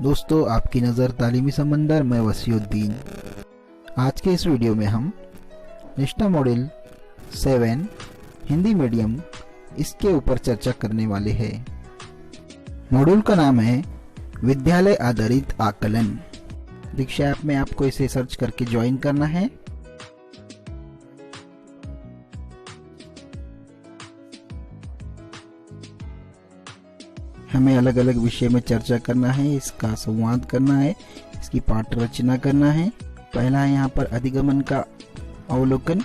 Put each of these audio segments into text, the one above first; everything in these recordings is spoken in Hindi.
दोस्तों, आपकी नज़र तालीमी समंदर में वसीउद्दीन। आज के इस वीडियो में हम नेशनल मॉडल 7 हिंदी मीडियम इसके ऊपर चर्चा करने वाले हैं। मॉड्यूल का नाम है विद्यालय आधारित आकलन। दीक्षा ऐप में आपको इसे सर्च करके ज्वाइन करना है। हमें अलग अलग विषय में चर्चा करना है, इसका संवाद करना है, इसकी पाठ रचना करना है। पहला है यहाँ पर अधिगमन का अवलोकन,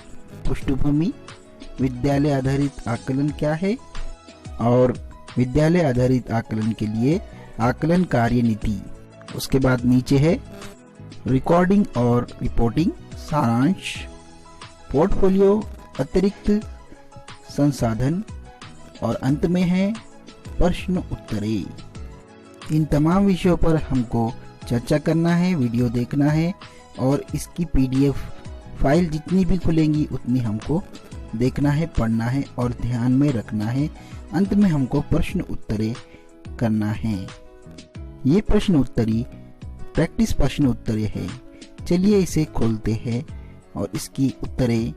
पृष्ठभूमि, विद्यालय आधारित आकलन क्या है और विद्यालय आधारित आकलन के लिए आकलन कार्य नीति। उसके बाद नीचे है रिकॉर्डिंग और रिपोर्टिंग, सारांश, पोर्टफोलियो, अतिरिक्त संसाधन और अंत में है प्रश्न उत्तरें। इन तमाम विषयों पर हमको चर्चा करना है, वीडियो देखना है और इसकी पीडीएफ फाइल जितनी भी खुलेंगी उतनी हमको देखना है, पढ़ना है और ध्यान में रखना है। अंत में हमको प्रश्न उत्तरें करना है। ये प्रश्न उत्तरी प्रैक्टिस प्रश्न उत्तरें है। चलिए इसे खोलते हैं और इसकी उत्तरें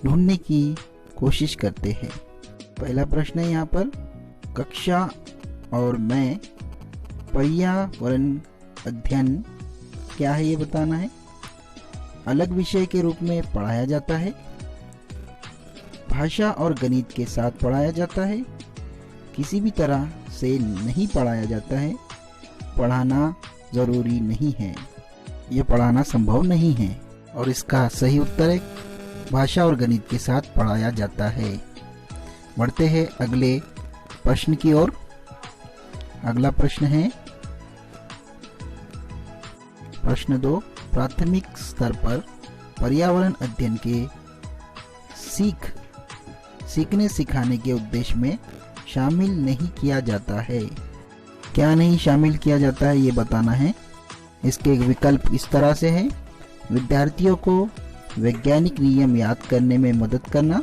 ढूंढने की कोशिश करते हैं। पहला प्रश्न है यहाँ पर, कक्षा और मैं पर्यावरण अध्ययन क्या है ये बताना है। अलग विषय के रूप में पढ़ाया जाता है, भाषा और गणित के साथ पढ़ाया जाता है, किसी भी तरह से नहीं पढ़ाया जाता है, पढ़ाना जरूरी नहीं है, ये पढ़ाना संभव नहीं है। और इसका सही उत्तर है भाषा और गणित के साथ पढ़ाया जाता है। बढ़ते हैं अगले प्रश्न की ओर। अगला प्रश्न है प्रश्न 2, प्राथमिक स्तर पर पर्यावरण अध्ययन के सीखने सिखाने के उद्देश्य में शामिल नहीं किया जाता है। क्या नहीं शामिल किया जाता है ये बताना है। इसके विकल्प इस तरह से है, विद्यार्थियों को वैज्ञानिक नियम याद करने में मदद करना।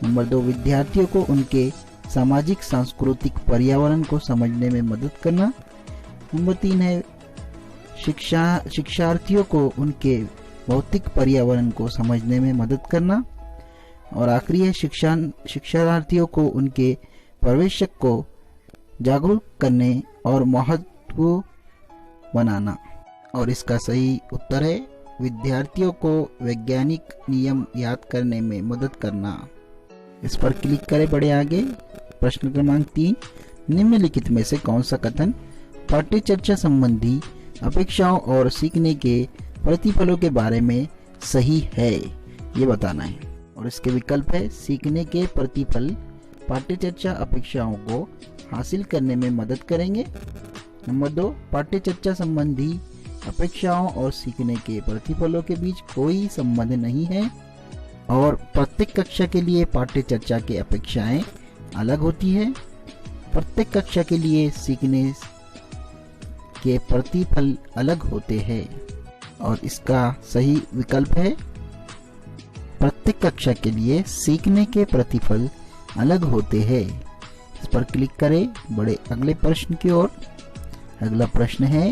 नंबर 2, विद्यार्थियों को उनके सामाजिक सांस्कृतिक पर्यावरण को समझने में मदद करना। नंबर 3 है शिक्षार्थियों को उनके भौतिक पर्यावरण को समझने में मदद करना। और आखिरी है शिक्षार्थियों को उनके पर्यवेक्षक को जागरूक करने और महत्व बनाना। और इसका सही उत्तर है विद्यार्थियों को वैज्ञानिक नियम याद करने में मदद करना। इस पर क्लिक करें, बढ़े आगे। प्रश्न क्रमांक 3, निम्नलिखित में से कौन सा कथन पाठ्य चर्चा संबंधी अपेक्षाओं और सीखने के प्रतिफलों के बारे में सही है ये बताना है। और इसके विकल्प है, सीखने के प्रतिफल पाठ्य चर्चा अपेक्षाओं को हासिल करने में मदद करेंगे। नंबर 2, पाठ्य चर्चा संबंधी अपेक्षाओं और सीखने के प्रतिफलों के बीच कोई संबंध नहीं है। और प्रत्येक कक्षा के लिए पाठ्य चर्चा की अपेक्षाएं अलग होती है। प्रत्येक कक्षा के लिए सीखने के प्रतिफल अलग होते हैं। और इसका सही विकल्प है, प्रत्येक कक्षा के लिए सीखने के प्रतिफल अलग होते हैं। इस पर क्लिक करें, बढ़े अगले प्रश्न की ओर। अगला प्रश्न है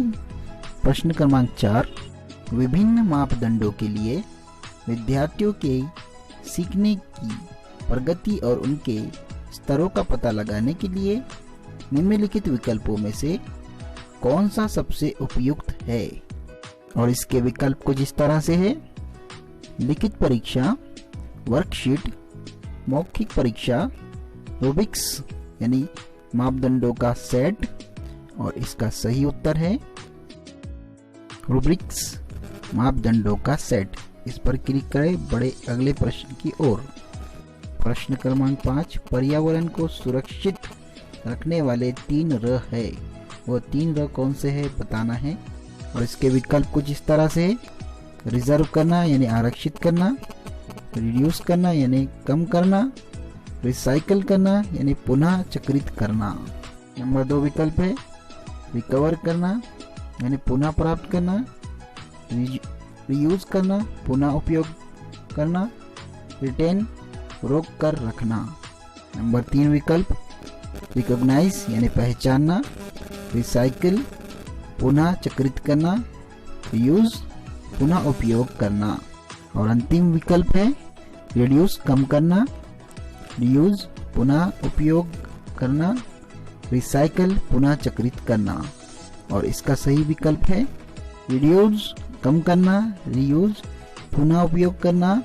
प्रश्न क्रमांक 4, विभिन्न मापदंडों के लिए विद्यार्थियों के सीखने की प्रगति और उनके स्तरों का पता लगाने के लिए निम्नलिखित विकल्पों में से कौन सा सबसे उपयुक्त है। और इसके विकल्प कुछ इस तरह से है, लिखित परीक्षा, वर्कशीट, मौखिक परीक्षा, रूब्रिक्स यानी मापदंडों का सेट। और इसका सही उत्तर है रूब्रिक्स, मापदंडों का सेट। इस पर क्लिक करें, बढ़े अगले प्रश्न की ओर। प्रश्न क्रमांक 5, पर्यावरण को सुरक्षित रखने वाले 3 र है, वो 3 र कौन से है बताना है। और इसके विकल्प कुछ इस तरह से, रिजर्व करना यानी आरक्षित करना, रिड्यूस करना यानी कम करना, रिसाइकल करना यानी पुनः चक्रित करना। नंबर 2 विकल्प है, रिकवर करना यानी पुनः प्राप्त करना, रीयूज करना पुनः उपयोग करना, रिटेन रोक कर रखना। नंबर 3 विकल्प, रिकॉग्नाइज यानी पहचानना, रिसाइकिल पुनः चक्रित करना, रीयूज पुनः उपयोग करना। और अंतिम विकल्प है रिड्यूस कम करना, रीयूज पुनः उपयोग करना, रिसाइकिल पुनः चक्रित करना। और इसका सही विकल्प है रिड्यूस कम करना, रीयूज पुनः उपयोग करना,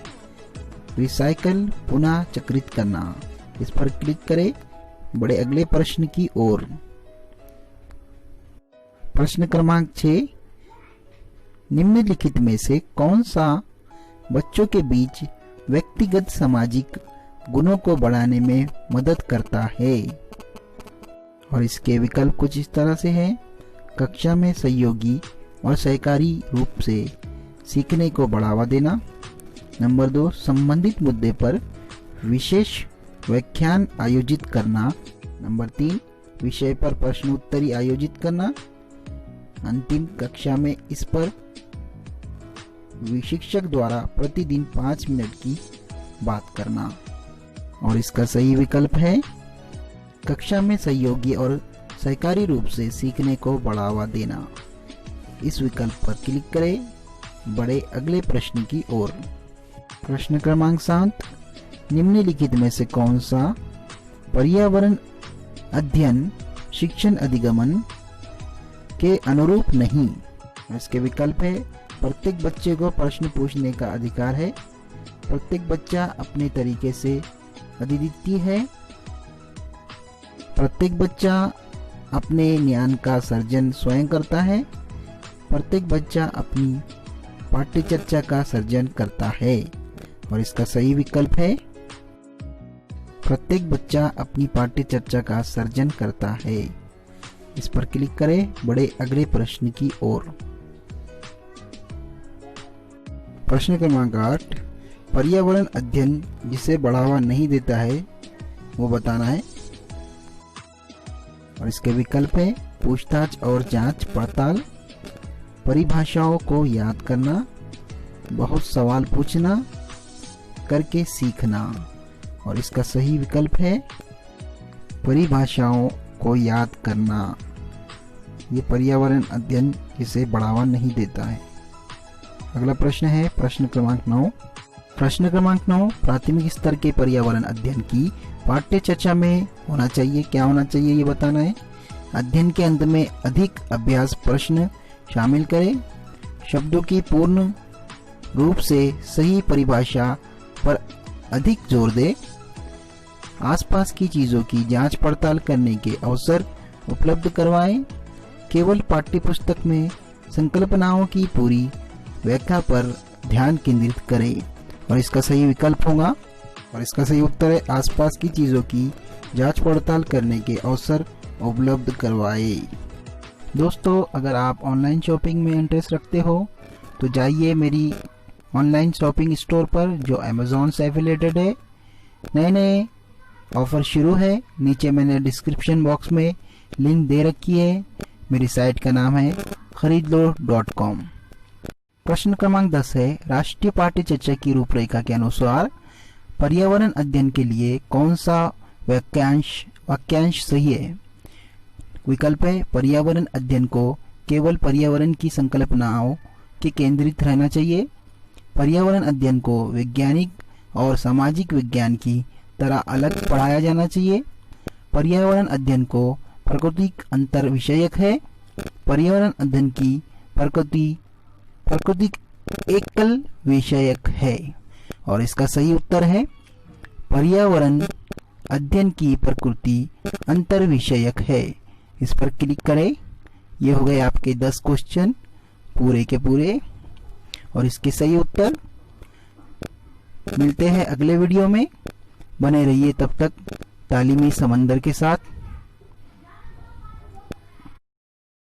रिसाइकिल पुनः चक्रित करना। इस पर क्लिक करें बड़े अगले प्रश्न की ओर। प्रश्न क्रमांक 6, निम्नलिखित में से कौन सा बच्चों के बीच व्यक्तिगत सामाजिक गुणों को बढ़ाने में मदद करता है? और इसके विकल्प कुछ इस तरह से हैं। कक्षा में सहयोगी और सहकारी रूप से सीखने को बढ़ावा देना। नंबर 2, संबंधित मुद्दे पर विशेष व्याख्यान आयोजित करना। नंबर 3, विषय पर प्रश्नोत्तरी आयोजित करना। अंतिम, कक्षा में इस पर शिक्षक द्वारा प्रतिदिन 5 मिनट की बात करना। और इसका सही विकल्प है कक्षा में सहयोगी और सहकारी रूप से सीखने को बढ़ावा देना। इस विकल्प पर क्लिक करें बड़े अगले प्रश्न की ओर। प्रश्न क्रमांक 7, निम्नलिखित में से कौन सा पर्यावरण अध्ययन शिक्षण अधिगमन के अनुरूप नहीं? इसके विकल्प है प्रत्येक बच्चे को प्रश्न पूछने का अधिकार है, प्रत्येक बच्चा अपने तरीके से अद्वितीय है, प्रत्येक बच्चा अपने ज्ञान का सर्जन स्वयं करता है, प्रत्येक बच्चा अपनी पाठ्य चर्चा का सर्जन करता है। और इसका सही विकल्प है प्रत्येक बच्चा अपनी पाठ्य चर्चा का सर्जन करता है। इस पर क्लिक करें बड़े अगले प्रश्न की ओर। प्रश्न क्रमांक 8, पर्यावरण अध्ययन जिसे बढ़ावा नहीं देता है वो बताना है। और इसके विकल्प है पूछताछ और जांच पड़ताल, परिभाषाओं को याद करना, बहुत सवाल पूछना, करके सीखना। और इसका सही विकल्प है परिभाषाओं को याद करना। ये पर्यावरण अध्ययन जिसे बढ़ावा नहीं देता है। अगला प्रश्न है प्रश्न क्रमांक 9। प्रश्न क्रमांक 9, प्राथमिक स्तर के पर्यावरण अध्ययन की पाठ्य चर्चा में होना चाहिए, क्या होना चाहिए ये बताना है। अध्ययन के अंत में अधिक अभ्यास प्रश्न शामिल करें, शब्दों की पूर्ण रूप से सही परिभाषा पर अधिक जोर दे, आसपास की चीजों की जांच पड़ताल करने के अवसर उपलब्ध करवाएं, केवल पाठ्यपुस्तक में संकल्पनाओं की पूरी व्याख्या पर ध्यान केंद्रित करें। और इसका सही विकल्प होगा, और इसका सही उत्तर है आसपास की चीजों की जांच पड़ताल करने के अवसर उपलब्ध करवाए। दोस्तों, अगर आप ऑनलाइन शॉपिंग में इंटरेस्ट रखते हो तो जाइए मेरी ऑनलाइन शॉपिंग स्टोर पर जो अमेज़ॉन से एफिलिएटेड है। नए नए ऑफर शुरू है, नीचे मैंने डिस्क्रिप्शन बॉक्स में लिंक दे रखी है। मेरी साइट का नाम है खरीदलो.com। प्रश्न क्रमांक 10 है, राष्ट्रीय पाठ्य चर्चा की रूपरेखा के अनुसार पर्यावरण अध्ययन के लिए कौन सा वाक्यांश सही है? विकल्प है पर्यावरण अध्ययन को केवल पर्यावरण की संकल्पनाओं के केंद्रित रहना चाहिए, पर्यावरण अध्ययन को वैज्ञानिक और सामाजिक विज्ञान की तरह अलग पढ़ाया जाना चाहिए, पर्यावरण अध्ययन को प्राकृतिक अंतर विषयक है, पर्यावरण अध्ययन की प्राकृतिक एकल विषयक है। और इसका सही उत्तर है पर्यावरण अध्ययन की प्रकृति अंतर विषयक है। इस पर क्लिक करें। ये हो गए आपके 10 क्वेश्चन पूरे के पूरे और इसके सही उत्तर। मिलते हैं अगले वीडियो में, बने रहिए तब तक तालीमी समंदर के साथ।